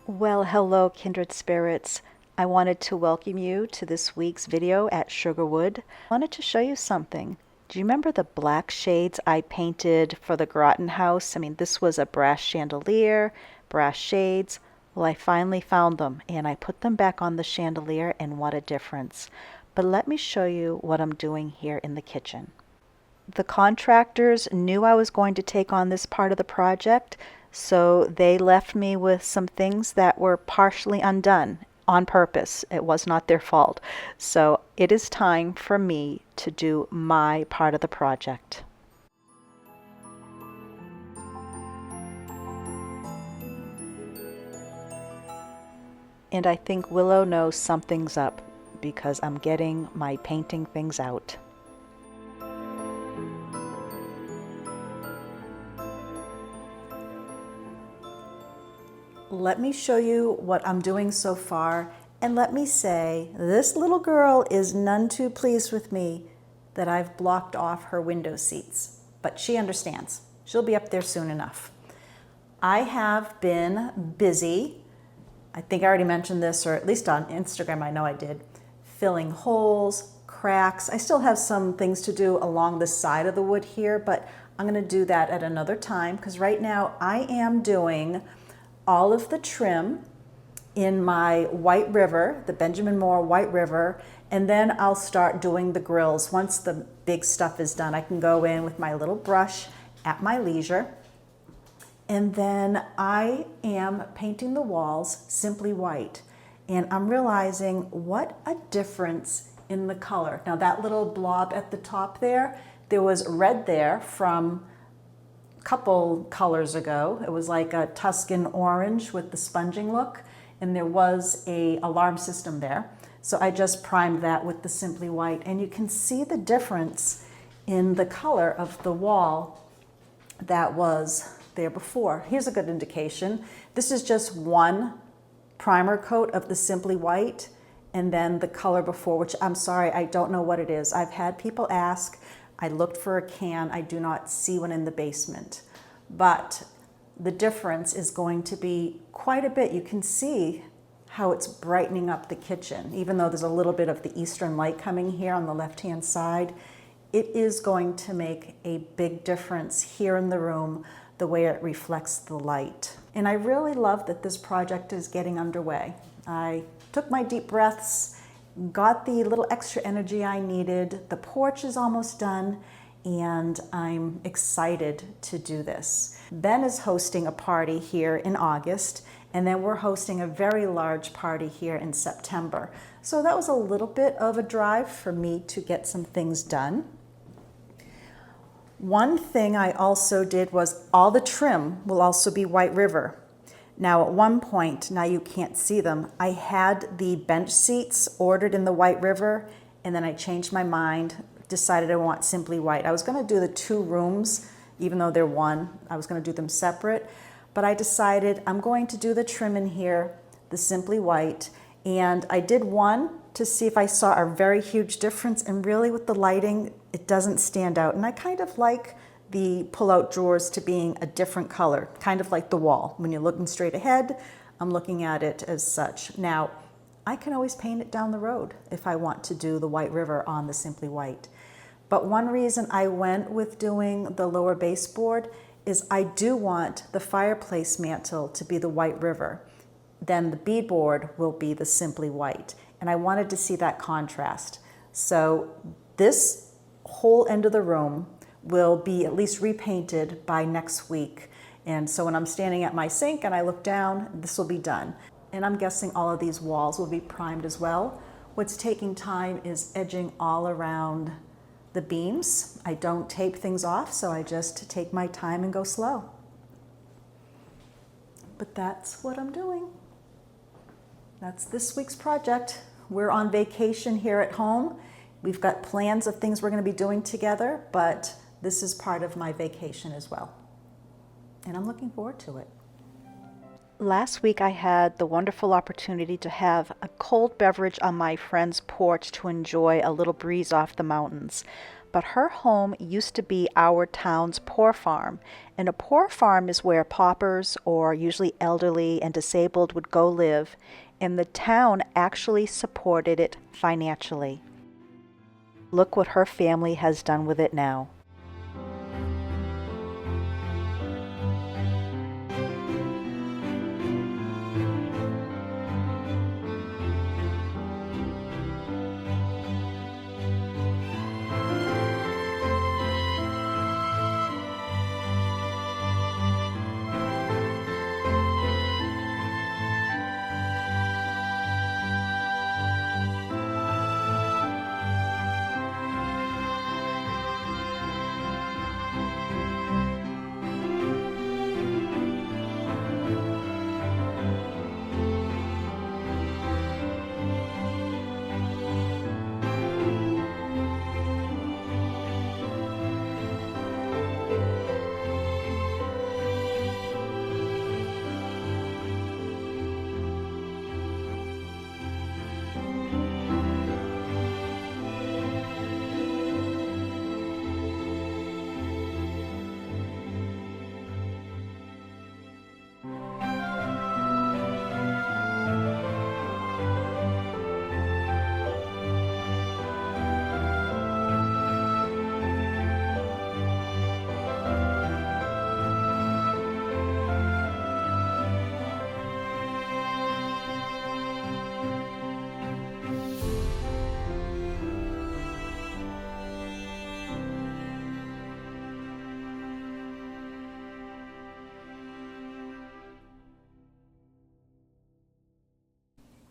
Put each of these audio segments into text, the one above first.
Well, hello, kindred spirits. I wanted to welcome you to this week's video at Sugarwood. I wanted to show you something. Do you remember the black shades I painted for the Groton house? I mean, this was a brass chandelier, brass shades. Well, I finally found them and I put them back on the chandelier, and what a difference. But let me show you what I'm doing here in the kitchen. The contractors knew I was going to take on this part of the project, so they left me with some things that were partially undone on purpose. It was not their fault. So it is time for me to do my part of the project. And I think Willow knows something's up because I'm getting my painting things out. Let me show you what I'm doing so far, and let me say, this little girl is none too pleased with me that I've blocked off her window seats, but she understands. She'll be up there soon enough. I have been busy, I think I already mentioned this, or at least on Instagram I know I did, filling holes, cracks. I still have some things to do along the side of the wood here, but I'm gonna do that at another time, because right now I am doing all of the trim in my White River, the Benjamin Moore White River, and then I'll start doing the grills. Once the big stuff is done, I can go in with my little brush at my leisure. And then I am painting the walls simply white. And I'm realizing what a difference in the color. Now that little blob at the top there was red there from couple colors ago. It was like a Tuscan orange with the sponging look, and there was a alarm system there. So I just primed that with the Simply White, and you can see the difference in the color of the wall that was there before. Here's a good indication. This is just one primer coat of the Simply White, and then the color before, which I'm sorry, I don't know what it is. I've had people ask. I looked for a can. I do not see one in the basement. But the difference is going to be quite a bit. You can see how it's brightening up the kitchen. Even though there's a little bit of the eastern light coming here on the left-hand side, it is going to make a big difference here in the room, the way it reflects the light. And I really love that this project is getting underway. I took my deep breaths, got the little extra energy I needed. The porch is almost done, and I'm excited to do this. Ben is hosting a party here in August, and then we're hosting a very large party here in September. So that was a little bit of a drive for me to get some things done. One thing I also did was all the trim will also be White River. Now at one point, now you can't see them, I had the bench seats ordered in the White River, and then I changed my mind, decided I want Simply White. I was gonna do the 2 rooms, even though they're one, I was gonna do them separate, but I decided I'm going to do the trim in here, the Simply White, and I did one to see if I saw a very huge difference, and really with the lighting, it doesn't stand out. And I kind of like the pull-out drawers to being a different color, kind of like the wall. When you're looking straight ahead, I'm looking at it as such. Now, I can always paint it down the road if I want to do the White River on the Simply White. But one reason I went with doing the lower baseboard is I do want the fireplace mantle to be the White River. Then the beadboard will be the Simply White. And I wanted to see that contrast. So this whole end of the room will be at least repainted by next week. And so when I'm standing at my sink and I look down, this will be done. And I'm guessing all of these walls will be primed as well. What's taking time is edging all around the beams. I don't tape things off, so I just take my time and go slow. But that's what I'm doing. That's this week's project. We're on vacation here at home. We've got plans of things we're going to be doing together, but this is part of my vacation as well. And I'm looking forward to it. Last week I had the wonderful opportunity to have a cold beverage on my friend's porch to enjoy a little breeze off the mountains. But her home used to be our town's poor farm, and a poor farm is where paupers or usually elderly and disabled would go live, and the town actually supported it financially. Look what her family has done with it now.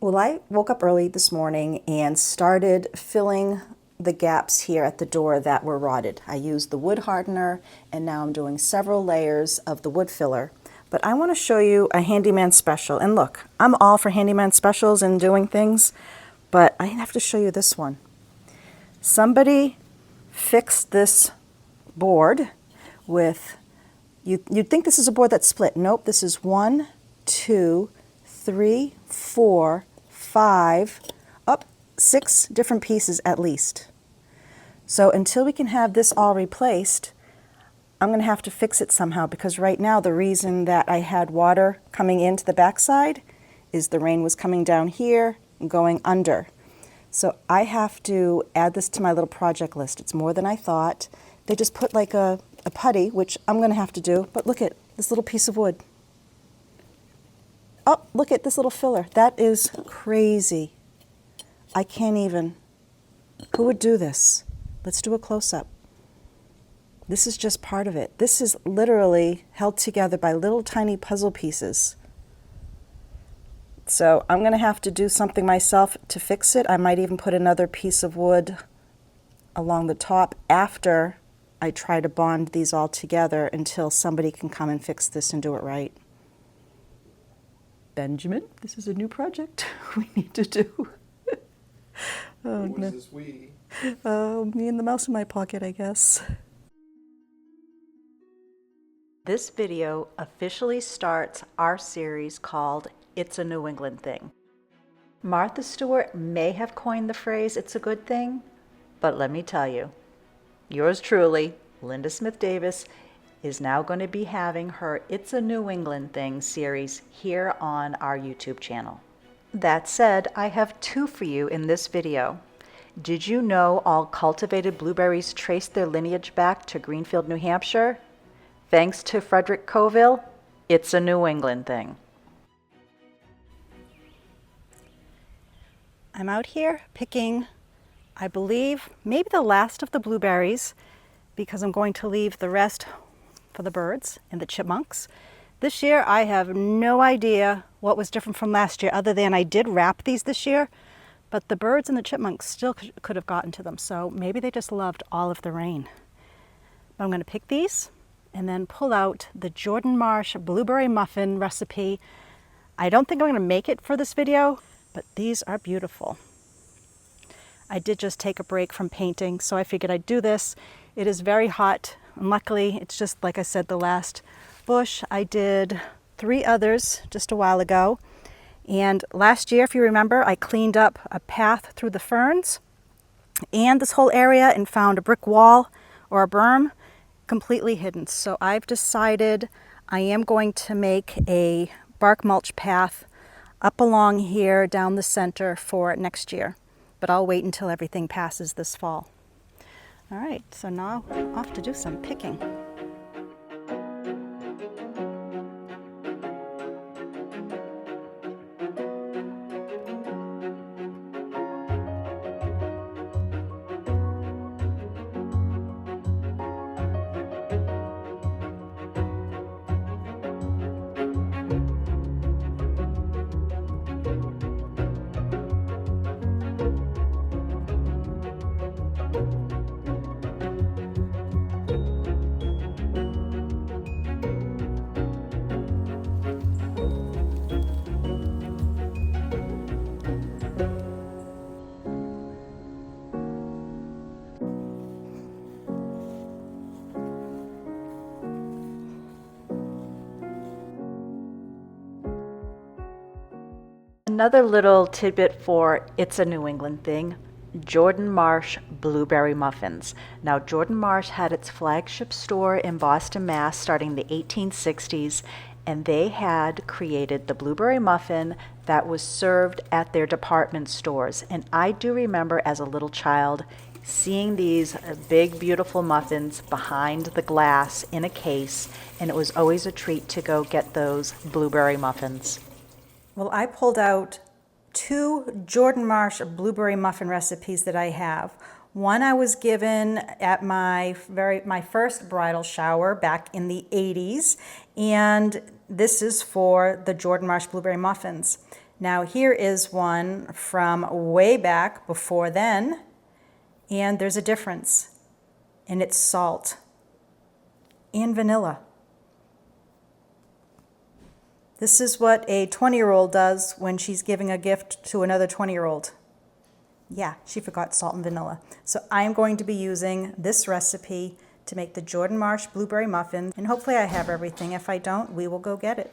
Well, I woke up early this morning and started filling the gaps here at the door that were rotted. I used the wood hardener, and now I'm doing several layers of the wood filler. But I want to show you a Handyman special. And look, I'm all for Handyman specials and doing things, but I have to show you this one. Somebody fixed this board with, you'd think this is a board that's split. Nope, this is 1, 2, 3, 4, 5, up 6 different pieces at least. So until we can have this all replaced, I'm going to have to fix it somehow, because right now the reason that I had water coming into the backside is the rain was coming down here and going under. So I have to add this to my little project list. It's more than I thought. They just put like a putty, which I'm going to have to do, but look at this little piece of wood. Oh, look at this little filler. That is crazy. I can't even. Who would do this? Let's do a close-up. This is just part of it. This is literally held together by little tiny puzzle pieces. So I'm going to have to do something myself to fix it. I might even put another piece of wood along the top after I try to bond these all together until somebody can come and fix this and do it right. Benjamin, this is a new project we need to do. Oh, what is this we? Me and the mouse in my pocket, I guess. This video officially starts our series called It's a New England Thing. Martha Stewart may have coined the phrase, it's a good thing, but let me tell you, yours truly, Linda Smith Davis, is now going to be having her It's a New England Thing series here on our YouTube channel. That said, I have 2 for you in this video. Did you know all cultivated blueberries trace their lineage back to Greenfield, New Hampshire? Thanks to Frederick Coville, it's a New England thing. I'm out here picking, I believe, maybe the last of the blueberries, because I'm going to leave the rest for the birds and the chipmunks. This year I have no idea what was different from last year, other than I did wrap these this year, but the birds and the chipmunks still could have gotten to them, so maybe they just loved all of the rain. But I'm going to pick these and then pull out the Jordan Marsh Blueberry Muffin Recipe. I don't think I'm going to make it for this video, but these are beautiful. I did just take a break from painting, so I figured I'd do this. It is very hot, and luckily it's just, like I said, the last bush. I did 3 others just a while ago. And last year, if you remember, I cleaned up a path through the ferns and this whole area and found a brick wall or a berm completely hidden. So I've decided I am going to make a bark mulch path up along here down the center for next year. But I'll wait until everything passes this fall. All right, so now off to do some picking. Another little tidbit for It's a New England Thing, Jordan Marsh Blueberry Muffins. Now, Jordan Marsh had its flagship store in Boston, Mass. Starting in the 1860s, and they had created the blueberry muffin that was served at their department stores. And I do remember as a little child seeing these big, beautiful muffins behind the glass in a case, and it was always a treat to go get those blueberry muffins. Well, I pulled out 2 Jordan Marsh Blueberry Muffin recipes that I have. One I was given at my first bridal shower back in the 80s, and this is for the Jordan Marsh Blueberry Muffins. Now here is one from way back before then, and there's a difference, and it's salt and vanilla. This is what a 20-year-old does when she's giving a gift to another 20-year-old. Yeah, she forgot salt and vanilla. So I'm going to be using this recipe to make the Jordan Marsh Blueberry Muffin, and hopefully I have everything. If I don't, we will go get it.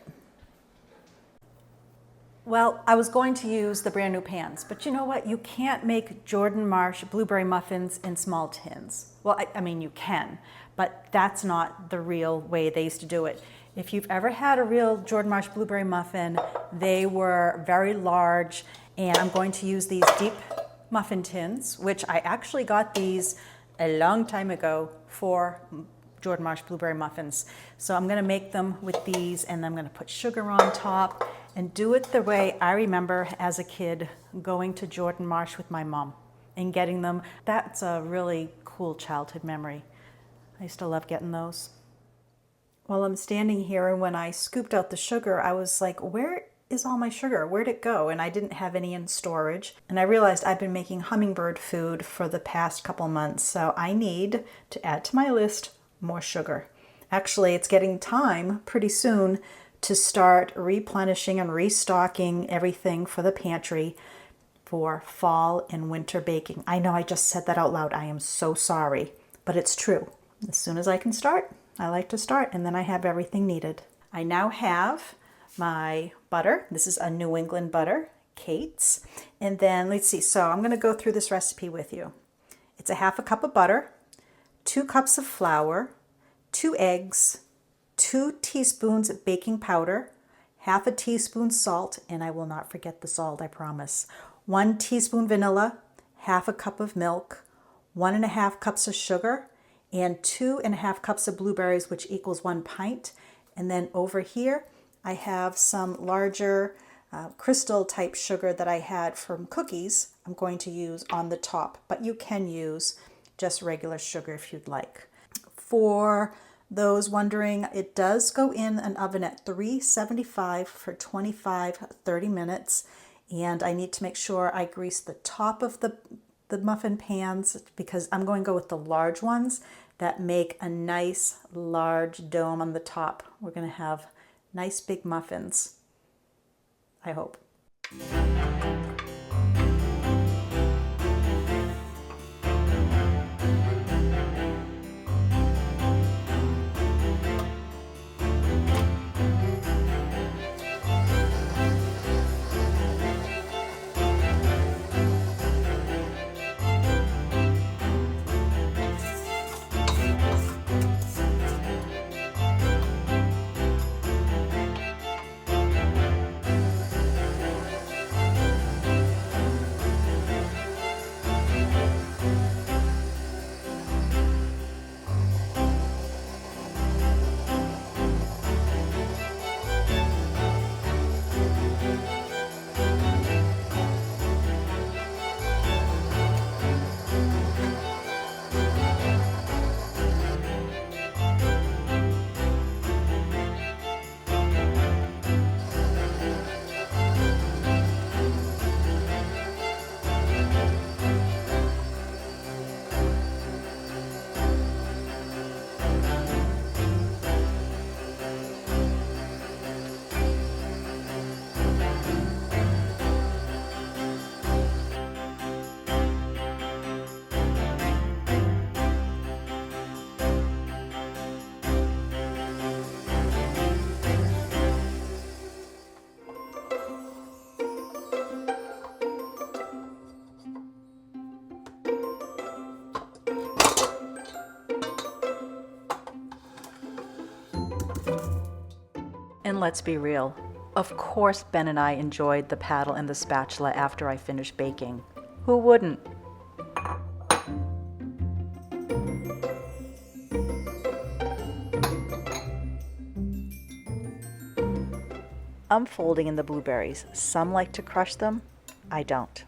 Well, I was going to use the brand new pans, but you know what? You can't make Jordan Marsh Blueberry Muffins in small tins. Well, I mean, you can, but that's not the real way they used to do it. If you've ever had a real Jordan Marsh Blueberry Muffin, they were very large, and I'm going to use these deep muffin tins, which I actually got these a long time ago for Jordan Marsh Blueberry Muffins. So I'm gonna make them with these, and I'm gonna put sugar on top and do it the way I remember as a kid going to Jordan Marsh with my mom and getting them. That's a really cool childhood memory. I used to love getting those. Well, I'm standing here, and when I scooped out the sugar, I was like, where is all my sugar? Where'd it go? And I didn't have any in storage. And I realized I've been making hummingbird food for the past couple months, so I need to add to my list more sugar. Actually, it's getting time pretty soon to start replenishing and restocking everything for the pantry for fall and winter baking. I know I just said that out loud. I am so sorry, but it's true. As soon as I can start, I like to start, and then I have everything needed. I now have my butter. This is a New England butter, Kate's. And then let's see, so I'm gonna go through this recipe with you. It's a 1/2 cup of butter, 2 cups of flour, 2 eggs, 2 teaspoons of baking powder, 1/2 teaspoon salt, and I will not forget the salt, I promise. 1 teaspoon vanilla, 1/2 cup of milk, 1 1/2 cups of sugar, and 2 1/2 cups of blueberries, which equals 1 pint. And then over here, I have some larger crystal type sugar that I had from cookies I'm going to use on the top, but you can use just regular sugar if you'd like. For those wondering, it does go in an oven at 375 for 25-30 minutes, and I need to make sure I grease the top of the muffin pans because I'm going to go with the large ones that make a nice large dome on the top. We're going to have nice big muffins, I hope. And let's be real, of course Ben and I enjoyed the paddle and the spatula after I finished baking. Who wouldn't? I'm folding in the blueberries. Some like to crush them. I don't.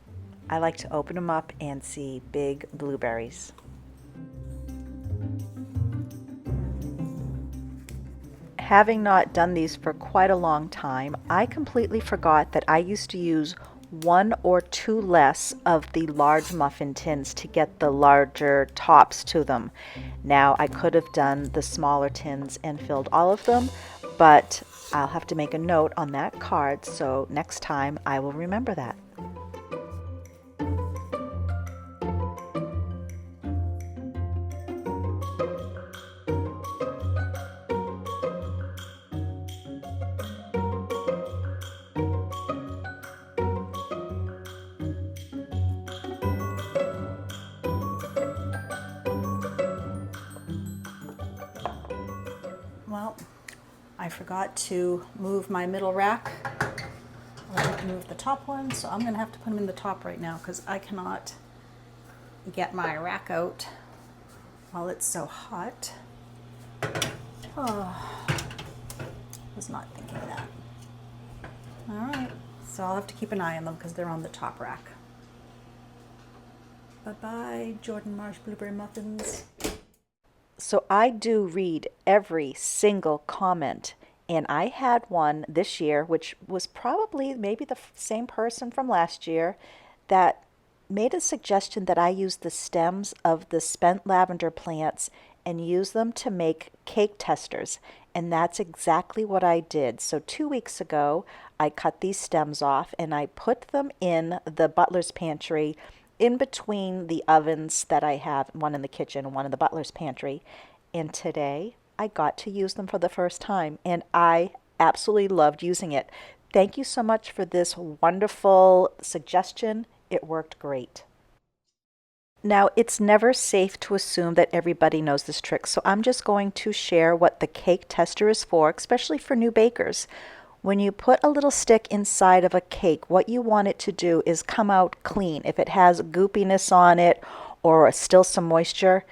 I like to open them up and see big blueberries. Having not done these for quite a long time, I completely forgot that I used to use 1 or 2 less of the large muffin tins to get the larger tops to them. Now I could have done the smaller tins and filled all of them, but I'll have to make a note on that card, so next time I will remember that. Well, I forgot to move my middle rack. I didn't move the top one, so I'm gonna have to put them in the top right now because I cannot get my rack out while it's so hot. Oh, was not thinking that. All right, so I'll have to keep an eye on them because they're on the top rack. Bye-bye, Jordan Marsh Blueberry Muffins. So I do read every single comment, and I had one this year, which was probably maybe the same person from last year, that made a suggestion that I use the stems of the spent lavender plants and use them to make cake testers. And that's exactly what I did. So 2 weeks ago, I cut these stems off and I put them in the butler's pantry in between the ovens that I have, one in the kitchen and one in the butler's pantry. And today I got to use them for the first time and I absolutely loved using it. Thank you so much for this wonderful suggestion. It worked great. Now, it's never safe to assume that everybody knows this trick, so I'm just going to share what the cake tester is for, especially for new bakers. When you put a little stick inside of a cake, what you want it to do is come out clean. If it has goopiness on it or still some moisture,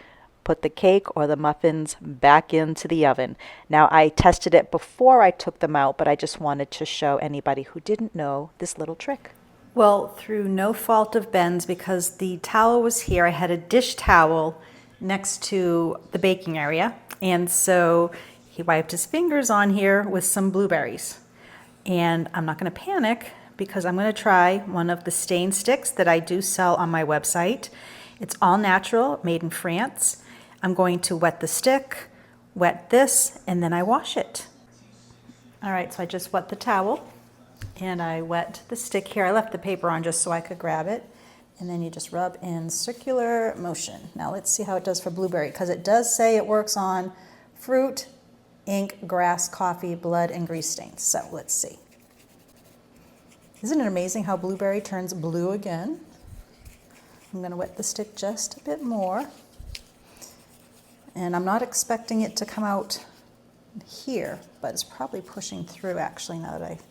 put the cake or the muffins back into the oven. Now, I tested it before I took them out, but I just wanted to show anybody who didn't know this little trick. Well, through no fault of Ben's, because the towel was here, I had a dish towel next to the baking area, and so he wiped his fingers on here with some blueberries. And I'm not going to panic because I'm going to try one of the stain sticks that I do sell on my website. It's all natural, made in France. I'm going to wet the stick, wet this, and then I wash it. All right, so I just wet the towel and I wet the stick here. I left the paper on just so I could grab it. And then you just rub in circular motion. Now let's see how it does for blueberry, because it does say it works on fruit, ink, grass, coffee, blood, and grease stains. So let's see. Isn't it amazing how blueberry turns blue again? I'm going to wet the stick just a bit more. And I'm not expecting it to come out here, but it's probably pushing through actually now that I've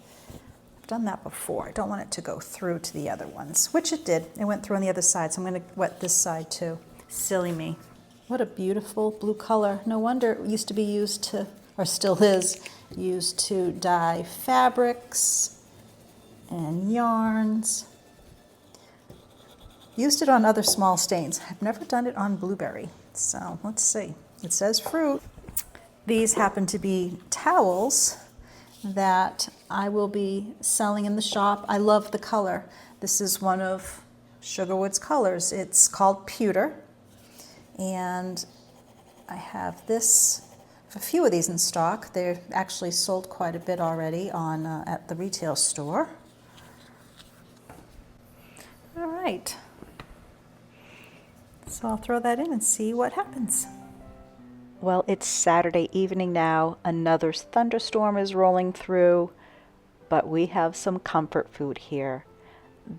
done that before. I don't want it to go through to the other ones, which it did. It went through on the other side, so I'm going to wet this side too. Silly me. What a beautiful blue color. No wonder it used to be used to, or still is, used to dye fabrics and yarns. Used it on other small stains. I've never done it on blueberry. So let's see. It says fruit. These happen to be towels that I will be selling in the shop. I love the color. This is one of Sugarwood's colors. It's called pewter. And I have a few of these in stock. They're actually sold quite a bit already on at the retail store. All right. So I'll throw that in and see what happens. Well, it's Saturday evening now. Another thunderstorm is rolling through, but we have some comfort food here.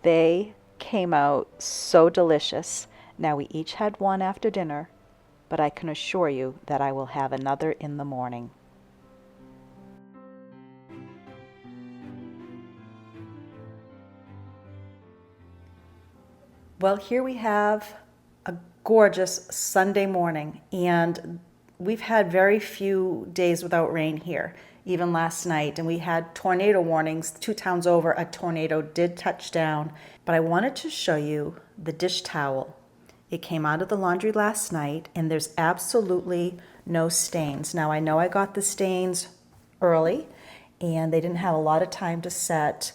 They came out so delicious. Now, we each had one after dinner, but I can assure you that I will have another in the morning. Well, here we have a gorgeous Sunday morning, and we've had very few days without rain here, even last night, and we had tornado warnings. 2 towns over, a tornado did touch down, but I wanted to show you the dish towel. It came out of the laundry last night, and there's absolutely no stains. Now, I know I got the stains early, and they didn't have a lot of time to set,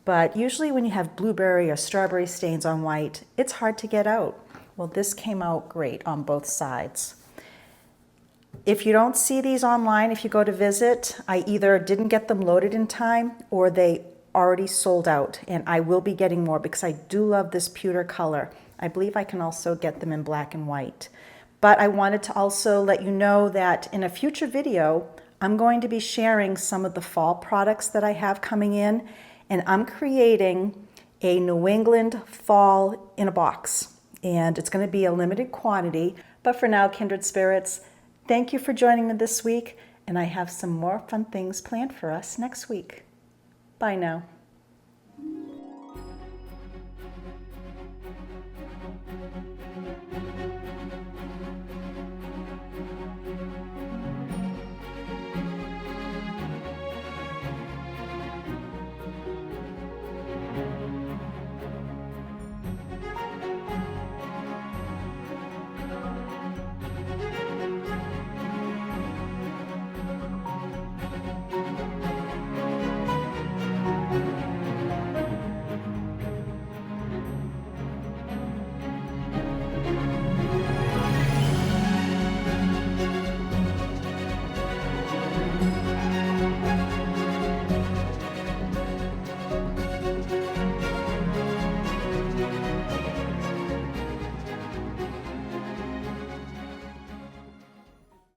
but usually when you have blueberry or strawberry stains on white, it's hard to get out. Well, this came out great on both sides. If you don't see these online, if you go to visit, I either didn't get them loaded in time or they already sold out, and I will be getting more because I do love this pewter color. I believe I can also get them in black and white. But I wanted to also let you know that in a future video, I'm going to be sharing some of the fall products that I have coming in, and I'm creating a New England fall in a box. And it's going to be a limited quantity. But for now, kindred spirits, thank you for joining me this week, and I have some more fun things planned for us next week. Bye now.